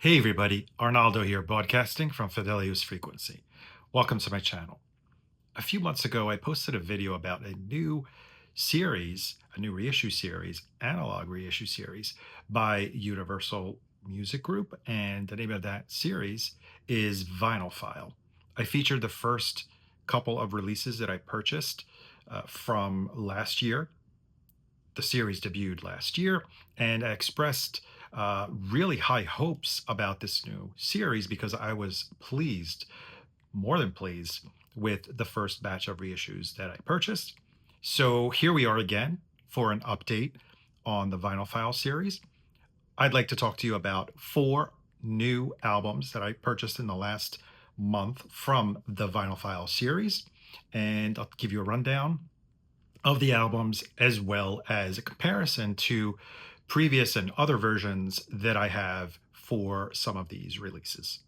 Hey everybody, Arnaldo here, broadcasting from Fidelius Frequency. Welcome to my channel. A few months ago, I posted a video about a new series, a new reissue series, analog reissue series by Universal Music Group, and the name of that series is VinylPhyle. I featured the first couple of releases that I purchased from last year. The series debuted last year, and I expressed really high hopes about this new series because I was pleased, more than pleased, with the first batch of reissues that I purchased. So here we are again for an update on the VinylPhyle series. I'd like to talk to you about 4 new albums that I purchased in the last month from the VinylPhyle series, and I'll give you a rundown of the albums as well as a comparison to previous and other versions that I have for some of these releases.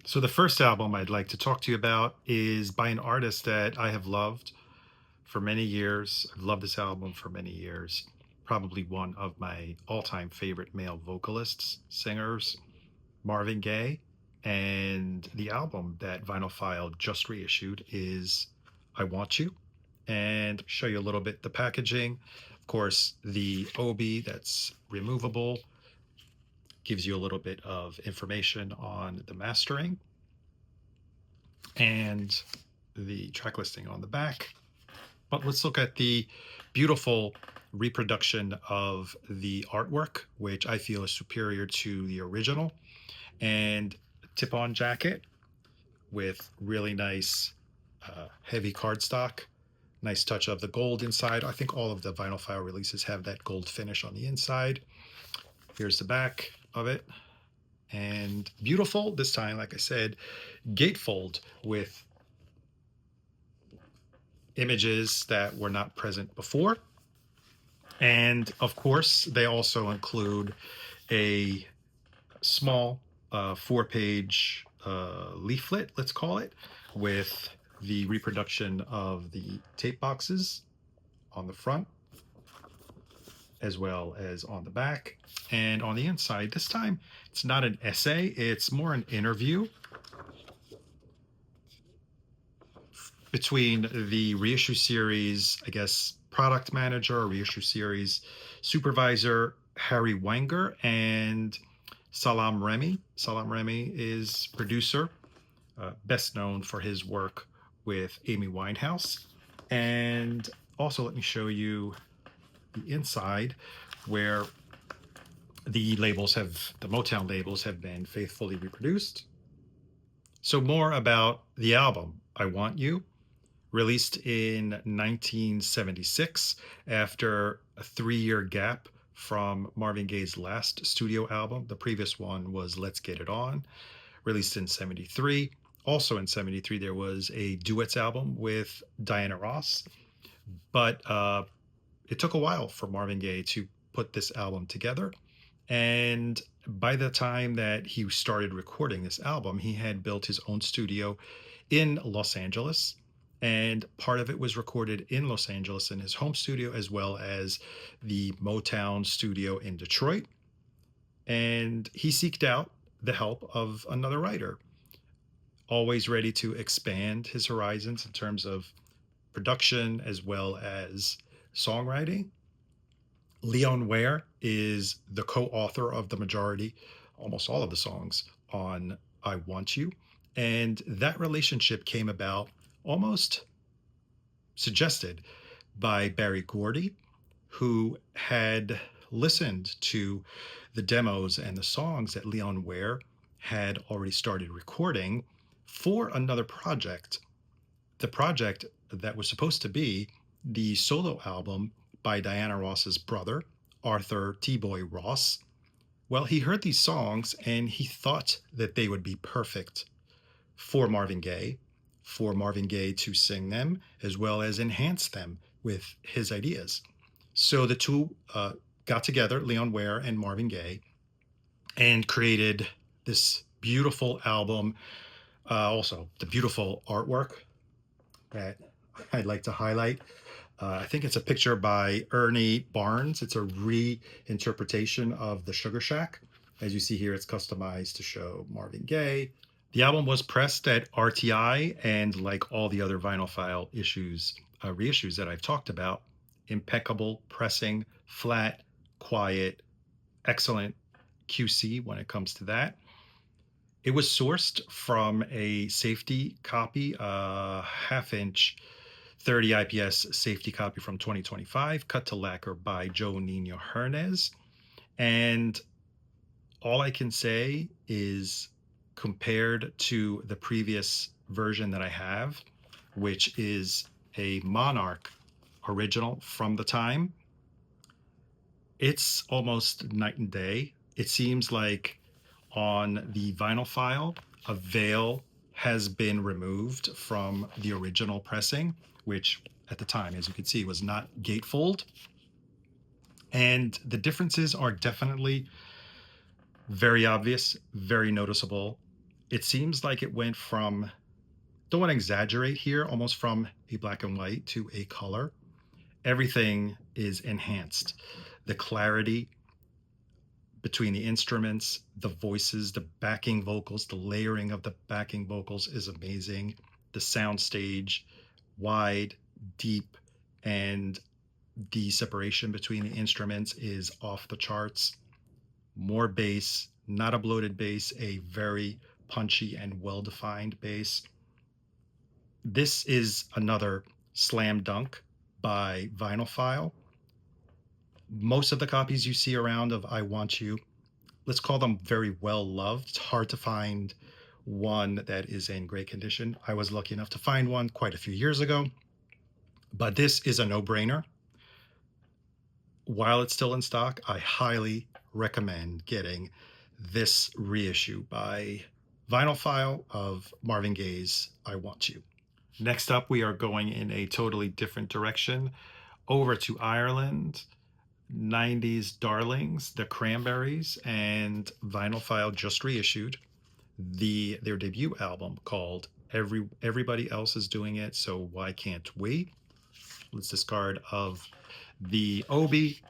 So the first album I'd like to talk to you about is by an artist that I have loved for many years. I've loved this album for many years. Probably one of my all-time favorite male vocalists, singers, Marvin Gaye. And the album that VinylPhyle just reissued is I Want You. And show you a little bit the packaging. Of course, the OB that's removable gives you a little bit of information on the mastering and the track listing on the back. But let's look at the beautiful reproduction of the artwork, which I feel is superior to the original, and tip-on jacket with really nice heavy cardstock. Nice touch of the gold inside. I think all of the VinylPhyle releases have that gold finish on the inside. Here's the back of it. And beautiful this time, like I said, gatefold with images that were not present before. And of course, they also include a small 4-page leaflet, let's call it, with the reproduction of the tape boxes on the front as well as on the back. And on the inside, this time it's not an essay, it's more an interview between the reissue series, I guess, product manager or reissue series supervisor Harry Wenger and Salam Remy. Salam Remy is producer, best known for his work with Amy Winehouse. And also let me show you the inside where the Motown labels have been faithfully reproduced. So more about the album, I Want You, released in 1976 after a 3-year gap from Marvin Gaye's last studio album. The previous one was Let's Get It On, released in 73. Also in 73, there was a duets album with Diana Ross, but it took a while for Marvin Gaye to put this album together. And by the time that he started recording this album, he had built his own studio in Los Angeles. And part of it was recorded in Los Angeles in his home studio, as well as the Motown studio in Detroit. And he sought out the help of another writer, always ready to expand his horizons in terms of production as well as songwriting. Leon Ware is the co-author of the majority, almost all of the songs on I Want You. And that relationship came about almost suggested by Barry Gordy, who had listened to the demos and the songs that Leon Ware had already started recording for another project. The project that was supposed to be the solo album by Diana Ross's brother, Arthur T-Boy Ross. Well, he heard these songs and he thought that they would be perfect for Marvin Gaye to sing them, as well as enhance them with his ideas. So the two got together, Leon Ware and Marvin Gaye, and created this beautiful album Also, the beautiful artwork that I'd like to highlight. I think it's a picture by Ernie Barnes. It's a reinterpretation of the Sugar Shack. As you see here, it's customized to show Marvin Gaye. The album was pressed at RTI, and like all the other VinylPhyle issues, reissues that I've talked about, impeccable pressing, flat, quiet, excellent QC when it comes to that. It was sourced from a safety copy, a half-inch 30 IPS safety copy from 2025, cut to lacquer by Joe Nino Hernez. And all I can say is, compared to the previous version that I have, which is a Monarch original from the time, it's almost night and day. It seems like on the VinylPhyle, a veil has been removed from the original pressing, which at the time, as you can see, was not gatefold. And the differences are definitely very obvious, very noticeable. It seems like it went from, don't want to exaggerate here, almost from a black and white to a color. Everything is enhanced. The clarity between the instruments, the voices, the backing vocals, the layering of the backing vocals is amazing. The soundstage, wide, deep, and the separation between the instruments is off the charts. More bass, not a bloated bass, a very punchy and well-defined bass. This is another slam dunk by VinylPhyle. Most of the copies you see around of I Want You, let's call them very well loved. It's hard to find one that is in great condition. I was lucky enough to find one quite a few years ago, but this is a no-brainer. While it's still in stock, I highly recommend getting this reissue by VinylPhyle of Marvin Gaye's I Want You. Next up, we are going in a totally different direction, over to Ireland. 90s darlings, the Cranberries, and VinylPhyle just reissued their debut album called Everybody Else Is Doing It, So Why Can't We? Let's discard of the Obi.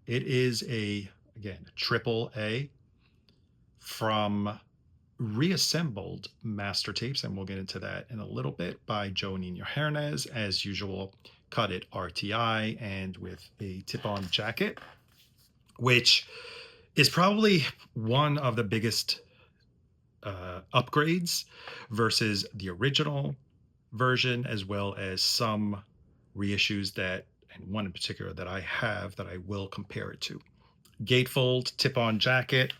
It is again, triple A from reassembled master tapes, and we'll get into that in a little bit, by Joe Nino Hernez, as usual, cut at RTI and with a tip-on jacket, which is probably one of the biggest upgrades versus the original version, as well as some reissues that, and one in particular that I have that I will compare it to. Gatefold tip-on jacket.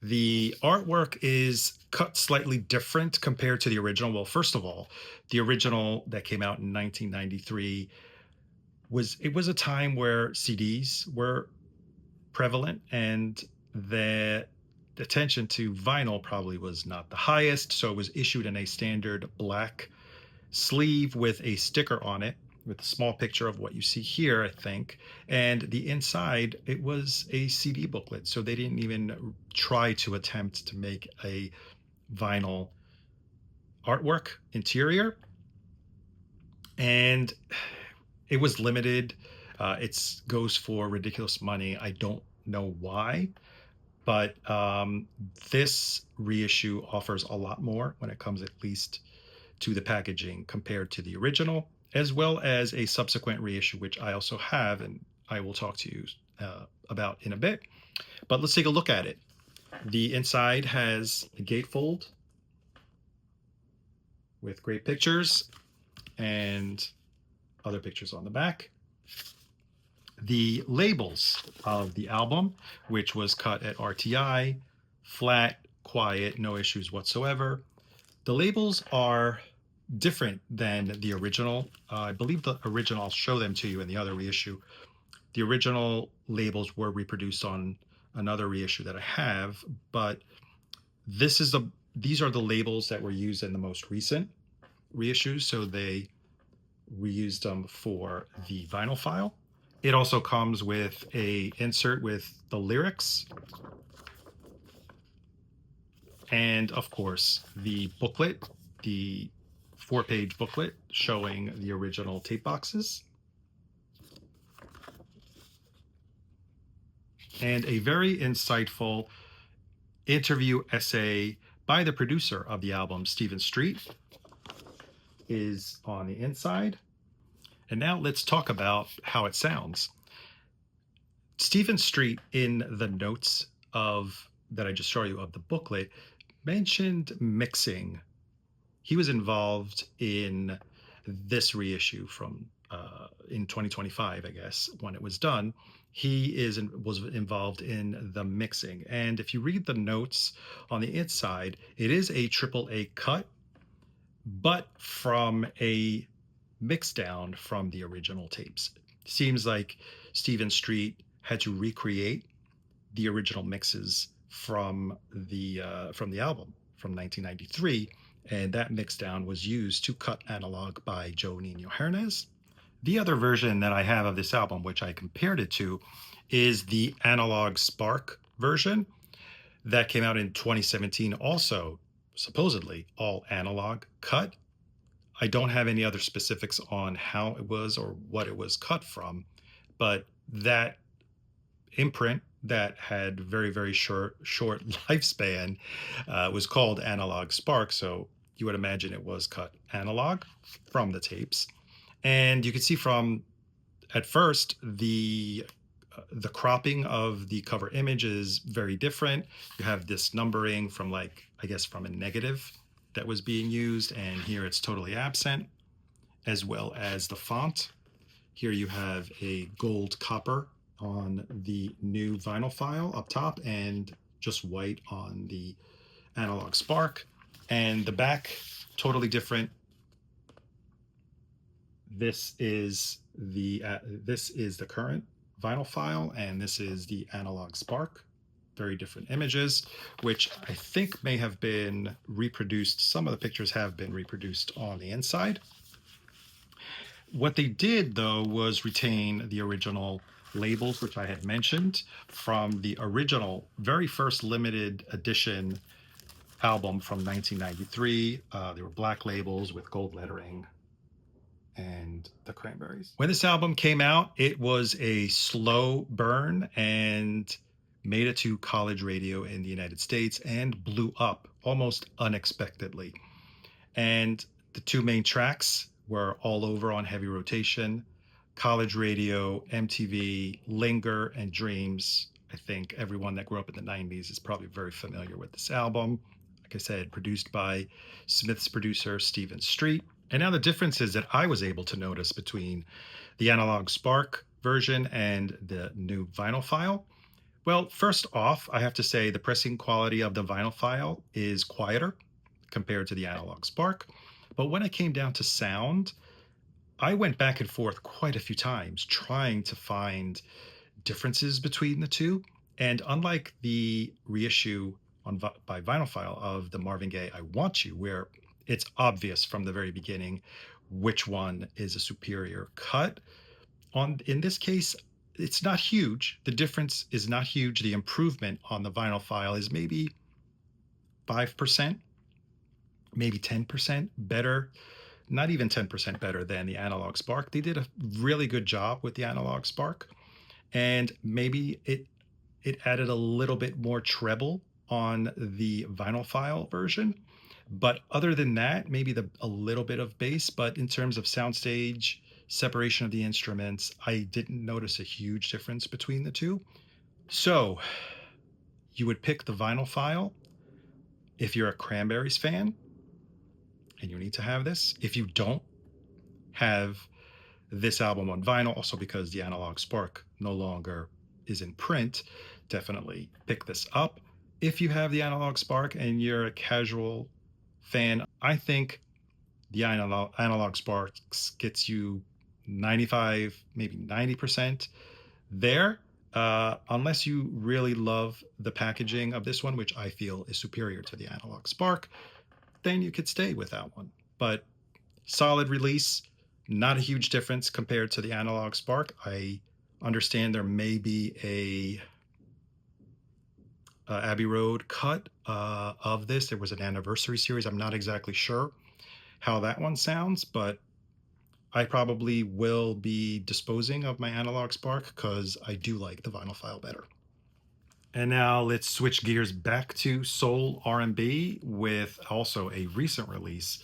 The artwork is cut slightly different compared to the original. Well, first of all, the original that came out in 1993 was a time where CDs were prevalent, and the attention to vinyl probably was not the highest. So it was issued in a standard black sleeve with a sticker on it, with a small picture of what you see here, I think. And the inside, it was a CD booklet. So they didn't even try to attempt to make a vinyl artwork interior. And it was limited. It goes for ridiculous money. I don't know why, but this reissue offers a lot more when it comes, at least, to the packaging compared to the original, as well as a subsequent reissue, which I also have, and I will talk to you about in a bit. But let's take a look at it. The inside has a gatefold with great pictures and other pictures on the back. The labels of the album, which was cut at RTI, flat, quiet, no issues whatsoever. The labels are different than the original. I believe the original, I'll show them to you in the other reissue. The original labels were reproduced on another reissue that I have, but these are the labels that were used in the most recent reissues, so they reused them for the VinylPhyle. It also comes with a insert with the lyrics. And of course, the booklet, the 4-page booklet showing the original tape boxes. And a very insightful interview essay by the producer of the album, Stephen Street, is on the inside. And now let's talk about how it sounds. Stephen Street, in the notes of that I just showed you of the booklet, mentioned mixing. He was involved in this reissue from in 2025, I guess, when it was done. He was involved in the mixing. And if you read the notes on the inside, it is a AAA cut, but from a mix down from the original tapes. Seems like Stephen Street had to recreate the original mixes from the album from 1993, and that mix down was used to cut analog by Joe Nino Hernandez. The other version that I have of this album, which I compared it to, is the Analog Spark version that came out in 2017, also supposedly all analog cut. I don't have any other specifics on how it was or what it was cut from, but that imprint that had very, very short lifespan was called Analog Spark. So you would imagine it was cut analog from the tapes. And you can see from at first the cropping of the cover image is very different. You have this numbering from, like, I guess from a negative that was being used, and here it's totally absent, as well as the font. Here you have a gold copper on the new VinylPhyle up top and just white on the Analog Spark. And the back, totally different. This is the current VinylPhyle, and this is the Analog Spark. Very different images, which I think may have been reproduced. Some of the pictures have been reproduced on the inside. What they did, though, was retain the original labels, which I had mentioned from the original, very first limited edition album from 1993. They were black labels with gold lettering and the Cranberries. When this album came out, it was a slow burn and made it to college radio in the United States and blew up almost unexpectedly. And the two main tracks were all over on heavy rotation: college radio, MTV, Linger, and Dreams. I think everyone that grew up in the 90s is probably very familiar with this album. Like I said, produced by Smith's producer, Stephen Street. And now the differences that I was able to notice between the Analog Spark version and the new VinylPhyle. Well, first off, I have to say the pressing quality of the VinylPhyle is quieter compared to the Analog Spark. But when it came down to sound, I went back and forth quite a few times trying to find differences between the two. And unlike the reissue by VinylPhyle of the Marvin Gaye I Want You, where it's obvious from the very beginning which one is a superior cut, in this case, it's not huge. The difference is not huge. The improvement on the VinylPhyle is maybe 5%, maybe 10% better, not even 10% better than the Analog Spark. They did a really good job with the Analog Spark, and maybe it added a little bit more treble on the VinylPhyle version. But other than that, maybe a little bit of bass. But in terms of soundstage, separation of the instruments, I didn't notice a huge difference between the two. So you would pick the VinylPhyle if you're a Cranberries fan, and you need to have this. If you don't have this album on vinyl, also because the Analog Spark no longer is in print, definitely pick this up. If you have the Analog Spark and you're a casual fan, I think the Analog Spark gets you 95, maybe 90% there, unless you really love the packaging of this one, which I feel is superior to the Analog Spark, then you could stay with that one. But solid release, not a huge difference compared to the Analog Spark. I understand there may be Abbey Road cut of this. There was an anniversary series. I'm not exactly sure how that one sounds, but I probably will be disposing of my Analog Spark because I do like the VinylPhyle better. And now let's switch gears back to soul R&B with also a recent release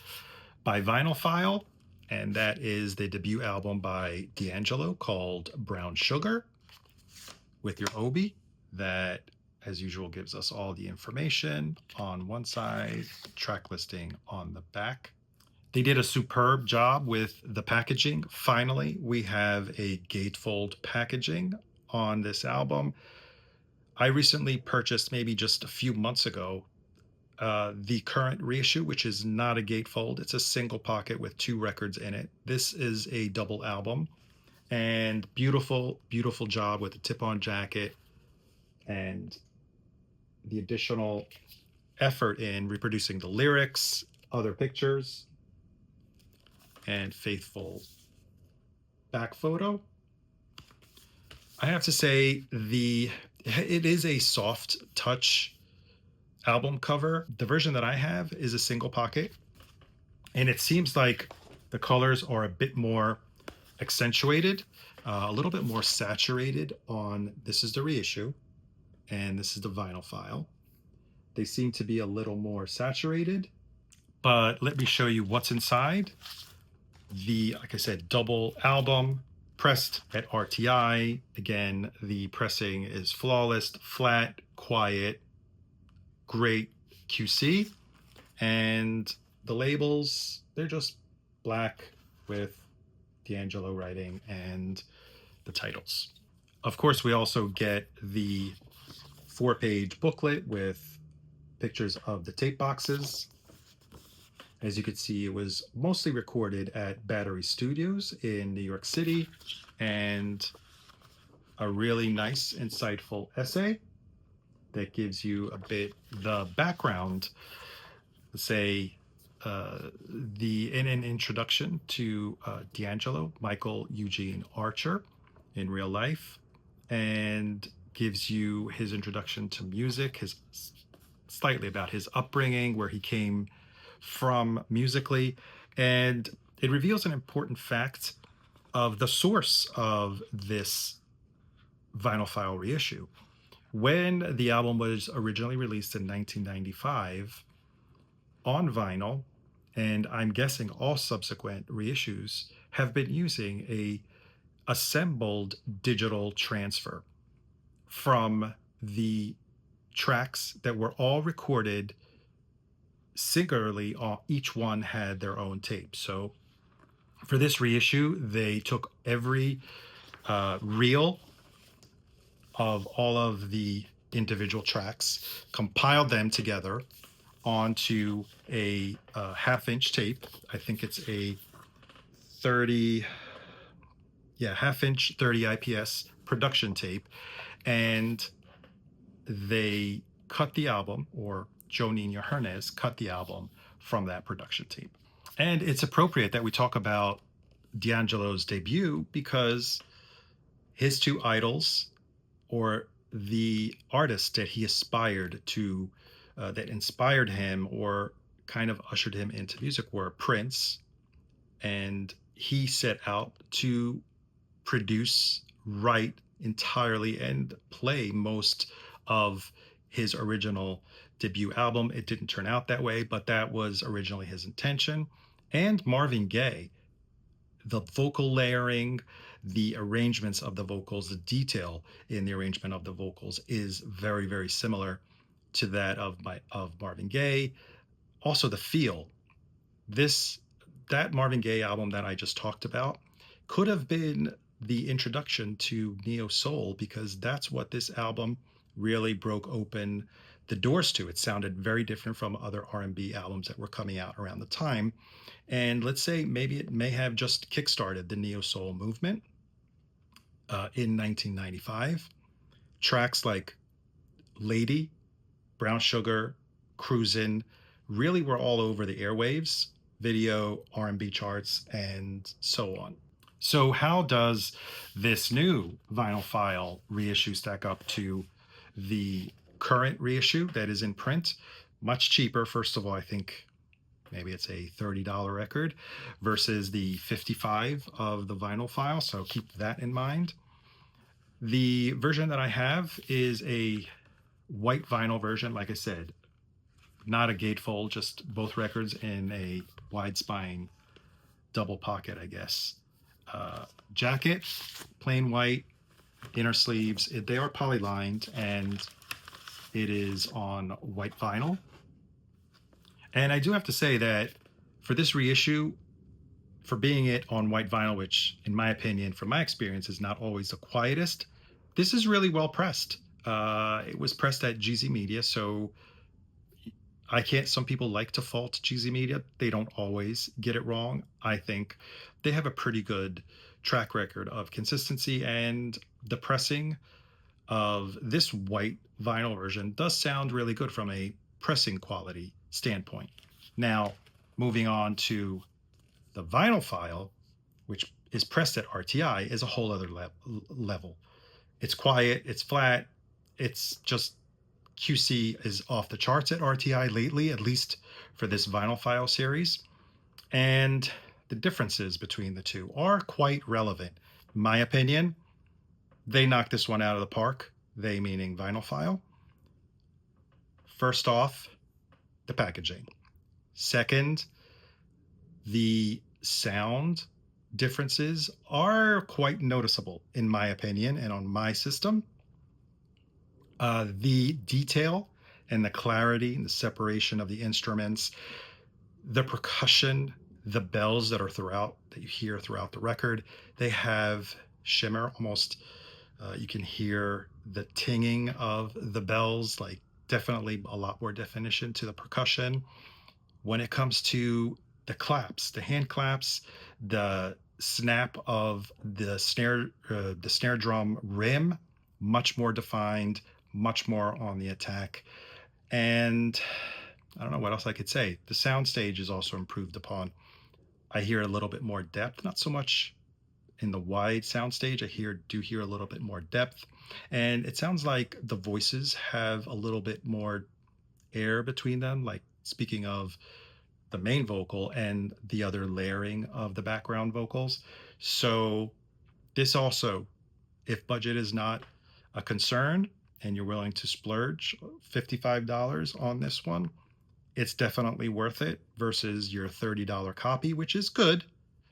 by VinylPhyle, and that is the debut album by DAngelo called Brown Sugar with your Obi that, as usual, gives us all the information on one side, track listing on the back. They did a superb job with the packaging. Finally, we have a gatefold packaging on this album. I recently purchased, maybe just a few months ago, the current reissue, which is not a gatefold. It's a single pocket with 2 records in it. This is a double album, and beautiful, beautiful job with the tip-on jacket and the additional effort in reproducing the lyrics, other pictures, and faithful back photo. I have to say it is a soft touch album cover. The version that I have is a single pocket, and it seems like the colors are a bit more accentuated, a little bit more saturated on this is the reissue, and this is the VinylPhyle. They seem to be a little more saturated, but let me show you what's inside. Like I said, double album, pressed at RTI. Again, the pressing is flawless, flat, quiet, great QC. And the labels, they're just black with DAngelo writing and the titles. Of course, we also get the 4-page booklet with pictures of the tape boxes. As you can see, it was mostly recorded at Battery Studios in New York City, and a really nice, insightful essay that gives you a bit the background, say, in an introduction to DAngelo, Michael Eugene Archer in real life, and gives you his introduction to music, his slightly about his upbringing, where he came from musically, and it reveals an important fact of the source of this VinylPhyle reissue. When the album was originally released in 1995 on vinyl, and I'm guessing all subsequent reissues have been using a assembled digital transfer from the tracks that were all recorded singularly. Each one had their own tape. So for this reissue, they took every reel of all of the individual tracks, compiled them together onto a half-inch tape. I think it's a 30, half-inch 30 IPS production tape, and they cut the album, or Joe Nino Hernandez cut the album from that production tape. And it's appropriate that we talk about DAngelo's debut because his 2 idols, or the artists that he aspired to, that inspired him or kind of ushered him into music, were Prince, and he set out to produce, write entirely, and play most of his original debut album. It didn't turn out that way, but that was originally his intention. And Marvin Gaye, the vocal layering, the arrangements of the vocals, the detail in the arrangement of the vocals is very, very similar to that of Marvin Gaye. Also the feel. That Marvin Gaye album that I just talked about could have been the introduction to neo soul, because that's what this album really broke open the doors to. It sounded very different from other R&B albums that were coming out around the time. And let's say maybe it may have just kickstarted the neo soul movement in 1995. Tracks like Lady, Brown Sugar, Cruisin' really were all over the airwaves, video, R&B charts, and so on. So how does this new VinylPhyle reissue stack up to the current reissue that is in print, much cheaper. First of all, I think maybe it's a $30 record versus the 55 of the VinylPhyle, so keep that in mind. The version that I have is a white vinyl version, like I said, not a gatefold, just both records in a wide spine double pocket, I guess. Jacket, plain white, inner sleeves. They are poly-lined, and it is on white vinyl. And I do have to say that for this reissue, for being it on white vinyl, which in my opinion, from my experience, is not always the quietest, this is really well pressed. It was pressed at GZ Media, so I can't, some people like to fault GZ Media. They don't always get it wrong. I think they have a pretty good track record of consistency, and the pressing of this white vinyl version does sound really good from a pressing quality standpoint. Now, moving on to the VinylPhyle, which is pressed at RTI, is a whole other level. It's quiet, it's flat, it's just QC is off the charts at RTI lately, at least for this VinylPhyle series. And the differences between the two are quite relevant. In my opinion, they knocked this one out of the park, they meaning VinylPhyle. First off, the packaging. Second, the sound differences are quite noticeable, in my opinion, and on my system. The detail and the clarity and the separation of the instruments, the percussion, the bells that are throughout, that you hear throughout the record, they have shimmer almost. You can hear the tinging of the bells, like definitely a lot more definition to the percussion. When it comes to the claps, the hand claps, the snap of the snare drum rim, much more defined, much more on the attack. And I don't know what else I could say. The soundstage is also improved upon. I hear a little bit more depth, not so much in the wide soundstage. I do hear a little bit more depth. And it sounds like the voices have a little bit more air between them, like speaking of the main vocal and the other layering of the background vocals. So this also, if budget is not a concern and you're willing to splurge $55 on this one, it's definitely worth it versus your $30 copy, which is good,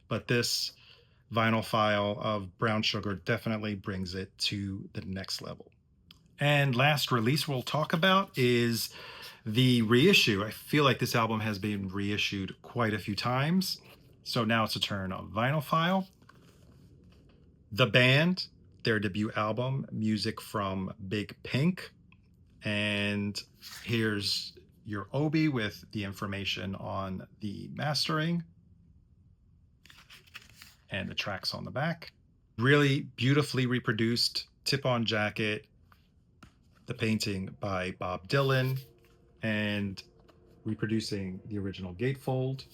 but this VinylPhyle of Brown Sugar definitely brings it to the next level. And last release we'll talk about is the reissue. I feel like this album has been reissued quite a few times, so now it's a turn on VinylPhyle. The band, their debut album, Music from Big Pink. And here's your OBI with the information on the mastering and the tracks on the back. Really beautifully reproduced tip-on jacket, the painting by Bob Dylan, and reproducing the original gatefold.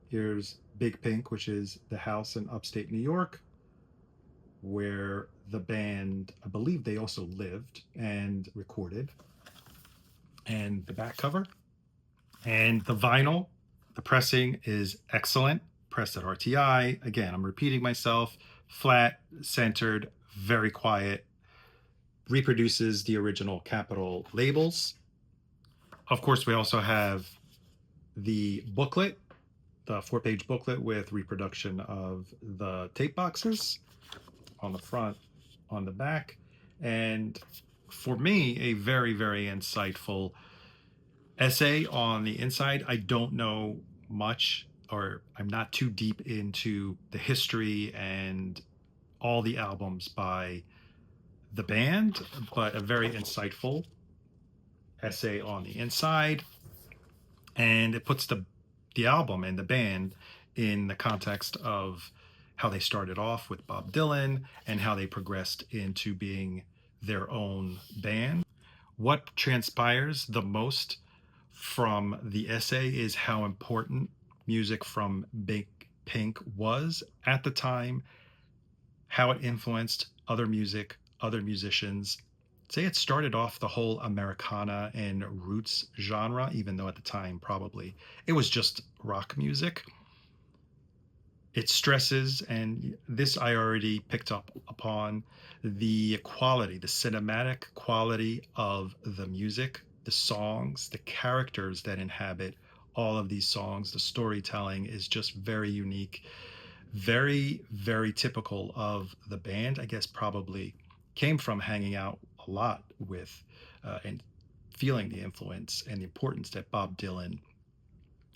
Here's Big Pink, which is the house in upstate New York, where the band, I believe they also lived and recorded. And the back cover. And the vinyl, the pressing is excellent. Pressed at RTI. Again, I'm repeating myself. Flat, centered, very quiet. Reproduces the original Capitol labels. Of course, we also have the booklet, the 4-page booklet with reproduction of the tape boxes on the front, on the back. And for me, a very, very insightful essay on the inside. I don't know much, or I'm not too deep into the history and all the albums by the band, but a very insightful essay on the inside. And it puts the album and the band in the context of how they started off with Bob Dylan and how they progressed into being their own band. What transpires the most from the essay is how important music from Big Pink was at the time, how it influenced other music, other musicians, say it started off the whole Americana and roots genre, even though at the time probably it was just rock music. It stresses, and this I already picked up upon, the quality, the cinematic quality of the music, the songs, the characters that inhabit all of these songs. The storytelling is just very unique, very, very typical of the band. I guess probably came from hanging out a lot with and feeling the influence and the importance that Bob Dylan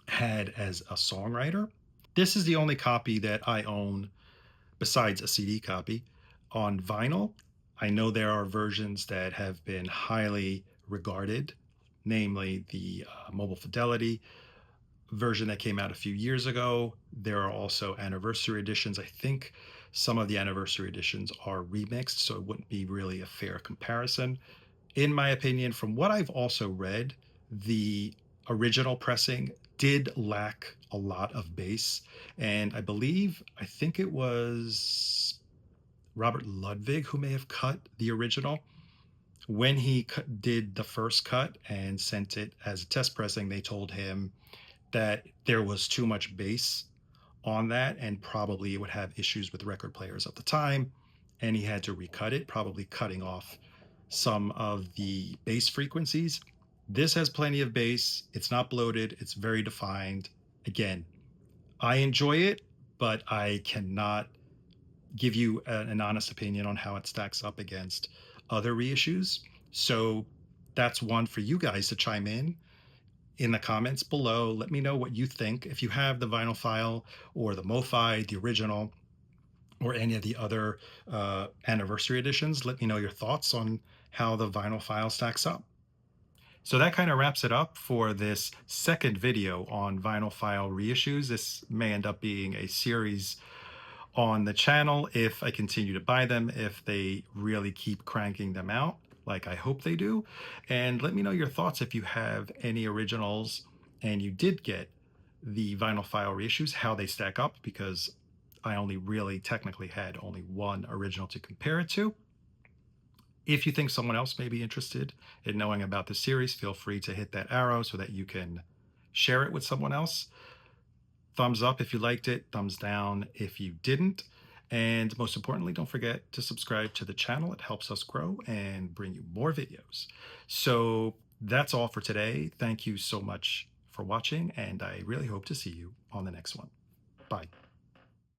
had as a songwriter. This is the only copy that I own besides a CD copy on vinyl. I know there are versions that have been highly regarded, namely the Mobile Fidelity version that came out a few years ago. There are also anniversary editions. I think some of the anniversary editions are remixed, so it wouldn't be really a fair comparison. In my opinion, from what I've also read, the original pressing did lack a lot of bass. And I think it was Robert Ludwig who may have cut the original. When he did the first cut and sent it as a test pressing, they told him that there was too much bass on that and probably it would have issues with record players at the time. And he had to recut it, probably cutting off some of the bass frequencies. This has plenty of bass. It's not bloated. It's very defined. Again, I enjoy it, but I cannot give you an honest opinion on how it stacks up against other reissues. So that's one for you guys to chime in the comments below. Let me know what you think. If you have the VinylPhyle or the MoFi, the original, or any of the other anniversary editions, let me know your thoughts on how the VinylPhyle stacks up. So that kind of wraps it up for this second video on VinylPhyle reissues. This may end up being a series on the channel if I continue to buy them, if they really keep cranking them out like I hope they do. And let me know your thoughts if you have any originals and you did get the VinylPhyle reissues, how they stack up, because I only really technically had only one original to compare it to. If you think someone else may be interested in knowing about the series, feel free to hit that arrow so that you can share it with someone else. Thumbs up if you liked it, thumbs down if you didn't. And most importantly, don't forget to subscribe to the channel. It helps us grow and bring you more videos. So that's all for today. Thank you so much for watching, and I really hope to see you on the next one. Bye.